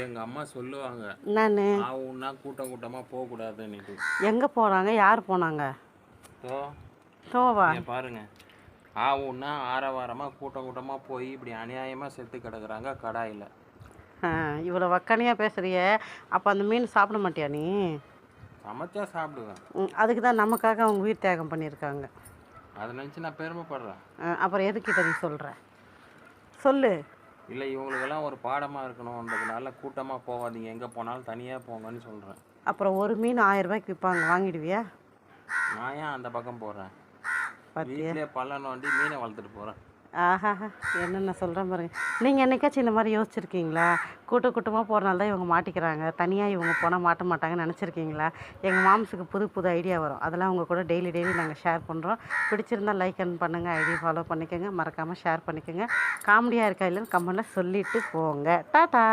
எங்க அம்மா சொல்லுவாங்க. என்னன்னு? ஆவுன்னா கூட்டம் கூட்டமா போகக்கூடாதுன்னுட்டு. எங்கே போகிறாங்க? யார் போனாங்க? தோ தோவா? இங்க பாருங்க. ஆவுன்னா ஆரவாரமா கூட்டம் கூட்டமா போய் இப்படி அநியாயமா செத்து கிடக்குறாங்க கடாயில. இவ்வளோ வக்கனையாக பேசுறிய, அப்போ அந்த மீன் சாப்பிட மாட்டியா நீ? சமைச்சா சாப்பிடுவேன். அதுக்கு தான் நமக்காக அவங்க உயிர் தியாகம் பண்ணியிருக்காங்க. அதை நினச்சி நான் பெருமைப்படுறேன். அப்புறம் எதுக்கிட்ட நீ சொல்கிற? சொல்லு. இல்லை, இவங்களுக்கெல்லாம் ஒரு பாடமாக இருக்கணுன்றதுனால கூட்டமாக போகாதீங்க, எங்கே போனாலும் தனியாக போங்கன்னு சொல்கிறேன். அப்புறம் ஒரு மீன் 1000 ரூபாய்க்கு விற்பாங்க, வாங்கிடுவியா? நான் ஏன் அந்த பக்கம் போகிறேன்? பார்த்தியா? வீட்டிலே பள்ளம் நோண்டி மீனை வளர்த்துட்டு போகிறேன். ஆஹா, என்னென்ன சொல்கிறேன் பாருங்க. நீங்கள் என்னைக்காச்சும் இந்த மாதிரி யோசிச்சிருக்கீங்களா? கூட்டமாக போகிறனால தான் இவங்க மாட்டிக்கிறாங்க, தனியாக இவங்க போனால் மாட்ட மாட்டாங்கன்னு நினச்சிருக்கீங்களா? எங்கள் மாம்ஸுக்கு புது புது ஐடியா வரும், அதெல்லாம் உங்கள் கூட டெய்லி நாங்கள் ஷேர் பண்ணுறோம். பிடிச்சிருந்தால் லைக் அண்ட் பண்ணுங்கள், ஐடி ஃபாலோ பண்ணிக்கோங்க, மறக்காமல் ஷேர் பண்ணிக்கோங்க. காமெடியாக இருக்கா இல்லைன்னு கமெண்ட்டில் சொல்லிவிட்டு போங்க. டாட்டா.